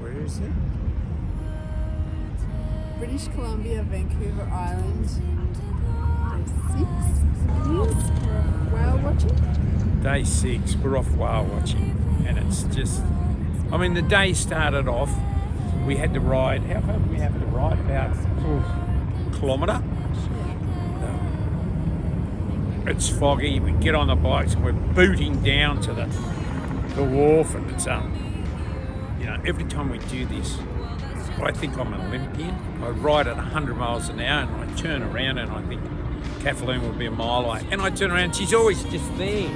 Where is it? British Columbia, Vancouver Island. Day 6 it is. Whale watching. Day 6, we're off whale watching, and it's just, I mean, the day started off, we had to ride, how far did we have to ride? About a kilometre. It's foggy, we get on the bikes and we're booting down to the wharf, and it's, you know, every time we do this, I think I'm an Olympian. I ride at 100 miles an hour and I turn around and I think Kathleen will be a mile away. And I turn around, she's always just there.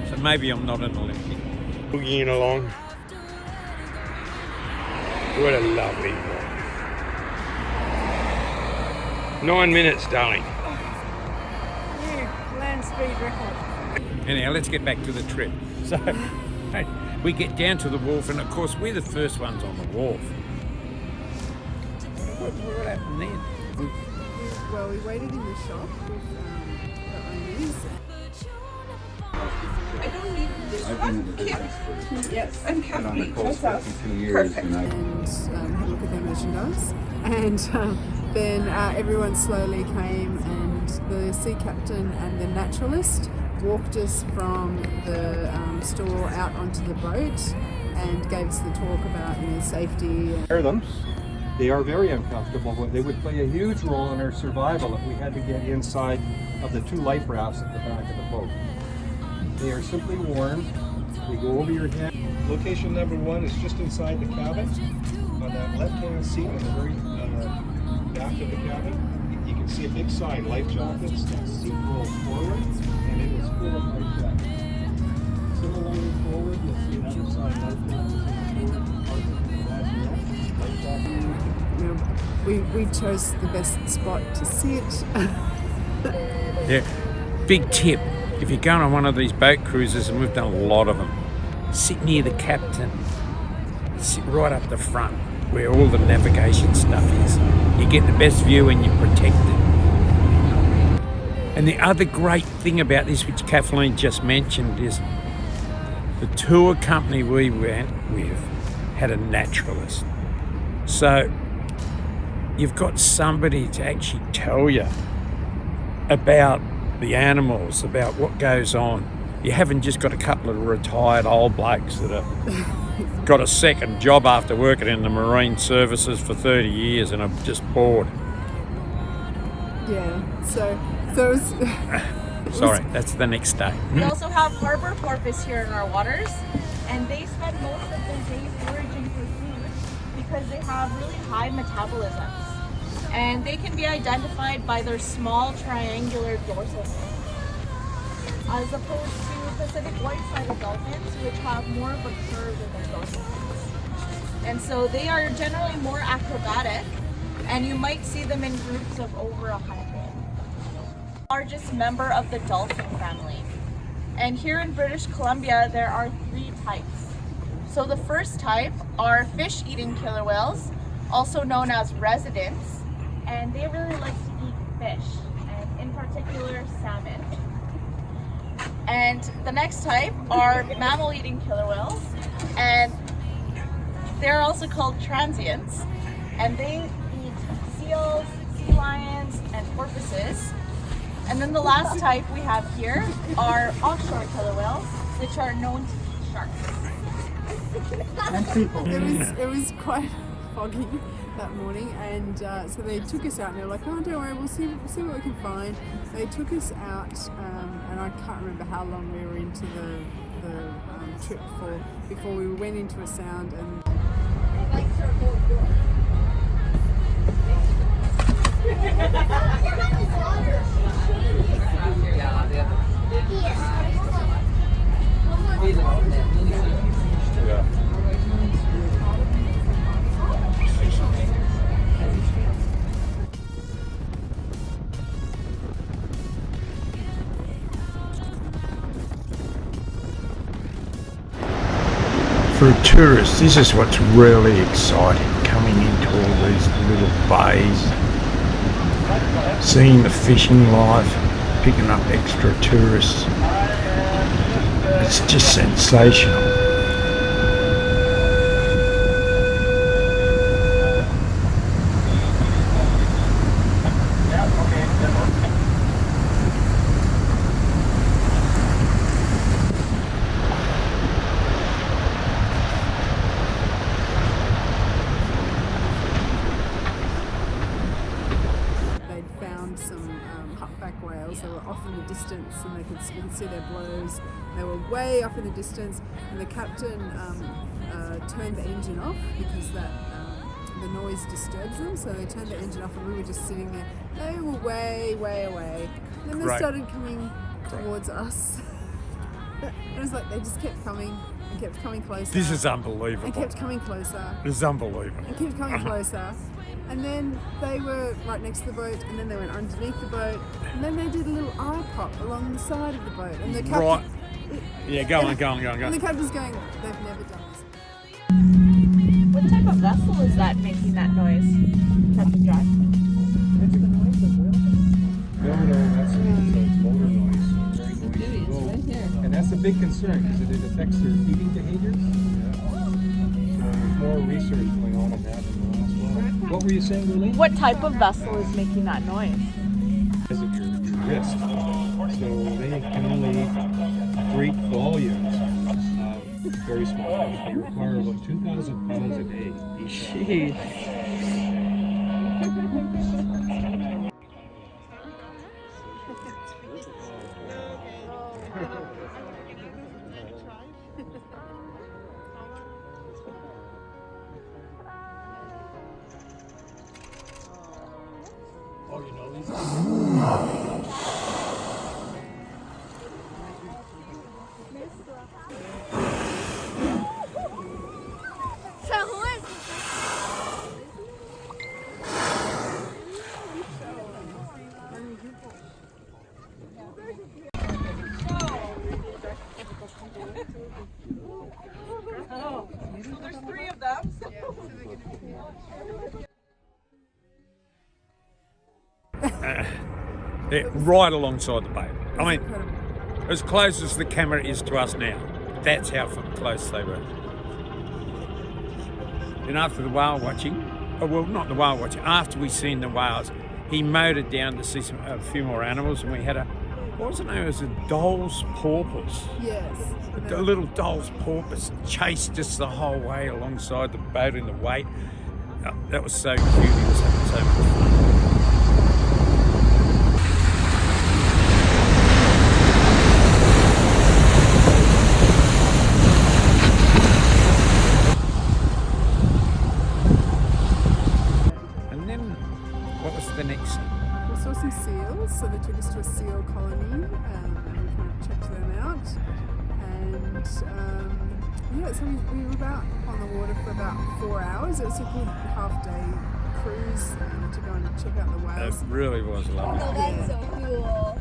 So maybe I'm not an Olympian. Boogieing along. What a lovely walk. 9 minutes, darling. New land speed record. Anyhow, let's get back to the trip. So, we get down to the wharf, and of course, we're the first ones on the wharf. What happened then? Well, we waited in the shop with the owners. I don't need this I've been in the business for Yes, I'm been on the Kathleen. coast What's for up? 52 years, Perfect. and I And had a look at their merchandise. And then everyone slowly came, and the sea captain and the naturalist walked us from the store out onto the boat and gave us the talk about, you know, safety. Wear them. They are very uncomfortable, but they would play a huge role in our survival if we had to get inside of the 2 life rafts at the back of the boat. They are simply worn. They go over your head. Location number 1 is just inside the cabin. On that left-hand seat in the very back of the cabin, you can see a big sign, life jackets. That seat rolls forward, and it is full of life jackets. Similarly forward, you'll see another sign, life jackets. You know, we chose the best spot to sit. Yeah, big tip. If you're going on one of these boat cruises, and we've done a lot of them, sit near the captain. Sit right up the front where all the navigation stuff is. You get the best view and you're protected. And the other great thing about this, which Kathleen just mentioned, is the tour company we went with had a naturalist. So you've got somebody to actually tell you about the animals, about what goes on. You haven't just got a couple of retired old blokes that have got a second job after working in the marine services for 30 years and are just bored. Yeah, so it was. Sorry, that's the next day. We also have harbor porpoise here in our waters, and they spend most of their day foraging for food because they have really high metabolisms. And they can be identified by their small triangular dorsal fin, as opposed to Pacific white-sided dolphins, which have more of a curve in their dorsal fins. And so they are generally more acrobatic, and you might see them in groups of over 100. Largest member of the dolphin family. And here in British Columbia, there are 3 types. So the first type are fish-eating killer whales, also known as residents, and they really like to eat fish, and in particular salmon. And the next type are mammal-eating killer whales, and they're also called transients, and they eat seals, sea lions, and porpoises. And then the last type we have here are offshore killer whales, which are known to eat sharks. And people. It was quite foggy that morning, and so they took us out, and they were like, "Oh, don't worry, we'll see what we can find." They took us out, and I can't remember how long we were into the trip for before we went into a sound. And For a tourist, this is what's really exciting, coming into all these little bays, seeing the fishing life, picking up extra tourists. It's just sensational. sails. They were off in the distance, and you could see their blows. They were way off in the distance, and the captain turned the engine off because the noise disturbs them. So they turned the engine off, and we were just sitting there. They were way, way away. Then they Right. started coming towards us. It was like they just kept coming and kept coming closer. This is and unbelievable. kept coming closer This is unbelievable. and kept coming closer. And then they were right next to the boat, and then they went underneath the boat, and then they did a little eye pop along the side of the boat. And the captain, Right. Yeah, go on. And the captain's going, they've never done this. What type of vessel is that making that noise, Captain John? No, that's a motor noise. Very noisy boat. And that's a big concern because it affects their feeding behaviors. So there's more research going on in that in the last while. What were you saying, Lily? What type of vessel is making that noise? Because of your wrist. So they can only great volumes of very small fish. They require about 2,000 pounds a day each. Jeez. There's 3 of them. They're right alongside the boat. I mean, as close as the camera is to us now. That's how close they were. And after the whale watching, well, not the whale watching, after we seen the whales, he motored down to see a few more animals, and we had what was it known as a Doll's porpoise. Yes. The little Doll's porpoise chased us the whole way alongside the boat in the wake. That was so cute. He was having so much fun. And then, what was the next? We saw some seals, so they took us to a seal colony, and we kind of checked them out. And so we were about on the water for about 4 hours. It was a good half-day cruise to go and check out the It whales. really was lovely. Oh, that's so cool.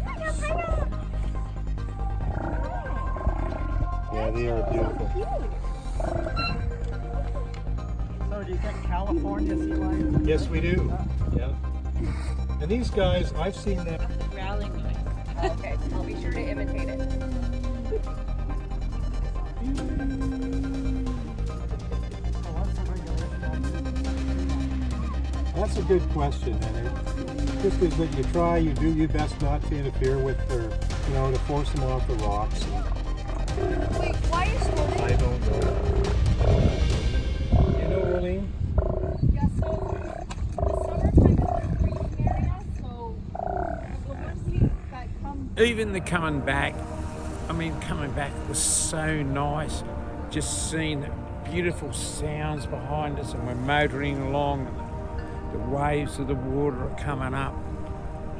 Yeah, they are beautiful. So do you get California sea lions? Yes, we do. Yeah. And these guys, I've seen them. Growling noise. Okay, I'll be sure to imitate it. That's a good question, and it just is that you try, you do your best not to interfere with or, to force them off the rocks. Wait, why are you swimming? I don't know. You know, Arlene? Yeah, so the summertime is a breeding area, so the diversity that comes. Even the coming back was so nice. Just seeing the beautiful sounds behind us, and we're motoring along, and the waves of the water are coming up.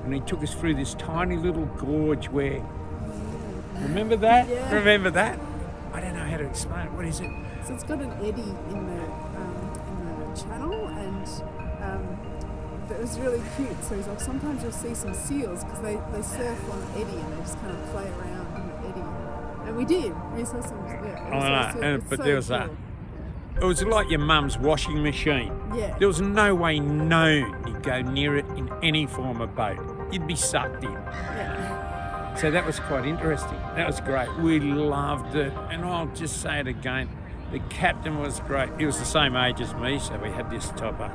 And he took us through this tiny little gorge where, remember that? Yeah. Remember that? I don't know how to explain it. What is it? So it's got an eddy in the channel, and it was really cute. So he's like, sometimes you'll see some seals because they surf on the eddy and they just kind of play around in the eddy. And we did. We saw some. Yeah, But there was that. It was like your mum's washing machine. Yeah. There was no way known you'd go near it in any form of boat. You'd be sucked in. Yeah. So that was quite interesting. That was great. We loved it. And I'll just say it again. The captain was great. He was the same age as me, so we had this type of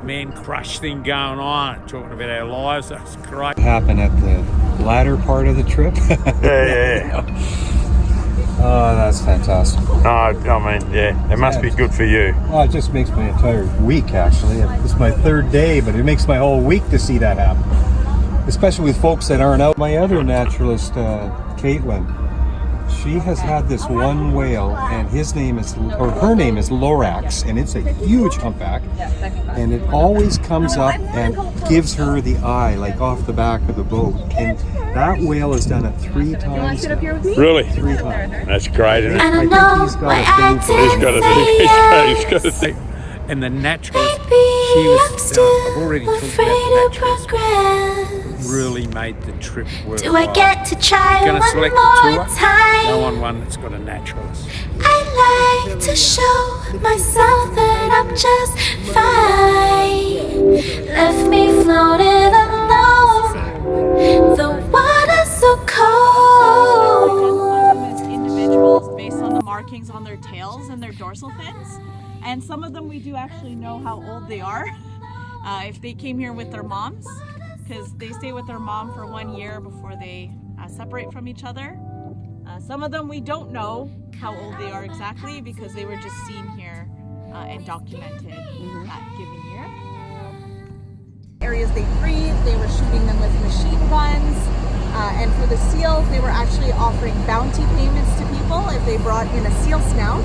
man crush thing going on, talking about our lives. That was great. Happened at the latter part of the trip. Yeah. Oh, that's fantastic. No, I mean, yeah, it must be good for you. Well, it just makes my entire week, actually. It's my third day, but it makes my whole week to see that happen. especially with folks that aren't out. My other naturalist, Caitlin, she has had this one whale, and his name is, or her name is Lorax, and it's a huge humpback, and it always comes up and gives her the eye, like off the back of the boat. And that whale has done it 3 times. Really? 3 times. That's great, isn't it? I think he's got a thing for He's got a thing. He's got a thing. And the naturalist, she was, I've already talked about the naturalist, really made the trip worthwhile. Do I get to try Going to one select more the tour, time? go on one that's got a naturalist. I like to show myself that I'm just fine. Left me floating alone. The water's so cold. As individuals based on the markings on their tails and their dorsal fins. And some of them we do actually know how old they are. If they came here with their moms, because they stay with their mom for 1 year before they separate from each other. Some of them we don't know how old they are exactly because they were just seen here and documented that given year. Areas they breathe, they were shooting them with machine guns. And for the seals, they were actually offering bounty payments to people. If they brought in a seal snout,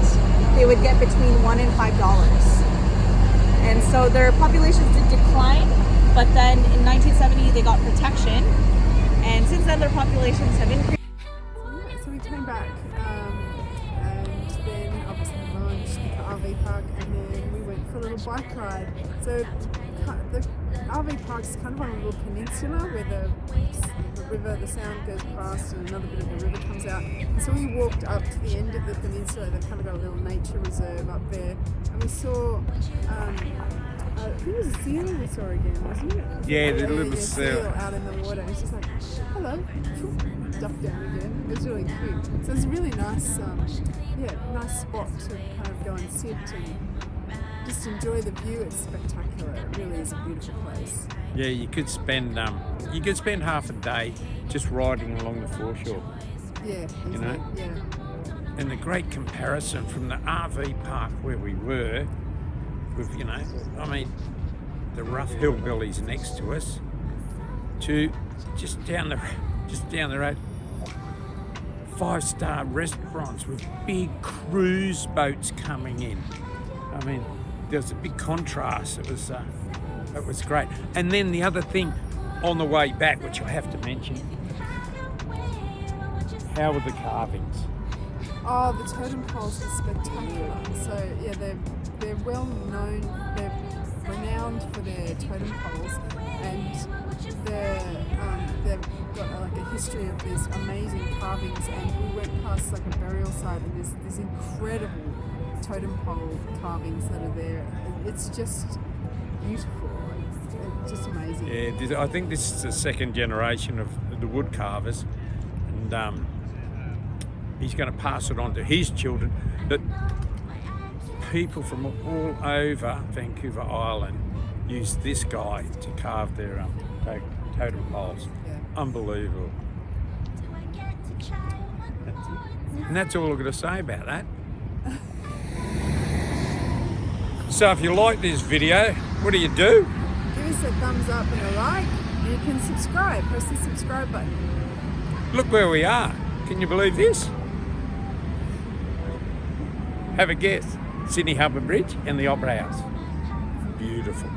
they would get between $1 and $5. And so their populations did decline, but then in 1970 they got protection, and since then their populations have increased. So we came back, and then obviously launched the RV park, and then we went for a little bike ride. So the RV park is kind of on a little peninsula where the river, the Sound goes past, and another bit of the river comes out. And so we walked up to the end of the peninsula. They've kind of got a little nature reserve up there, and we saw. I think it was a seal we saw again, wasn't it? Yeah, the little seal out in the water. It's just like, hello, ducked down again. It was really cute. So it's a really nice, nice spot to kind of go and sit and just enjoy the view. It's spectacular. It really is a beautiful place. Yeah, you could spend half a day just riding along the foreshore. Yeah, You know? Yeah. And the great comparison from the RV park where we were, with, you know, I mean, the rough hillbillies next to us, to just down the road, 5-star restaurants with big cruise boats coming in. I mean, there was a big contrast. It was great. And then the other thing on the way back, which I have to mention, how were the carvings? Oh, the totem poles are spectacular. So yeah, they're well known. They're renowned for their totem poles, and they've got like a history of these amazing carvings. And we went past like a burial site, and there's these incredible totem pole carvings that are there. It's just beautiful. It's just amazing. Yeah, I think this is the second generation of the wood carvers, and he's going to pass it on to his children. But people from all over Vancouver Island use this guy to carve their totem poles. Yeah. Unbelievable. And that's all I've got to say about that. So if you like this video, what do? Give us a thumbs up and a like, and you can subscribe. Press the subscribe button. Look where we are. Can you believe this? Have a guess. Sydney Harbour Bridge and the Opera House. Beautiful.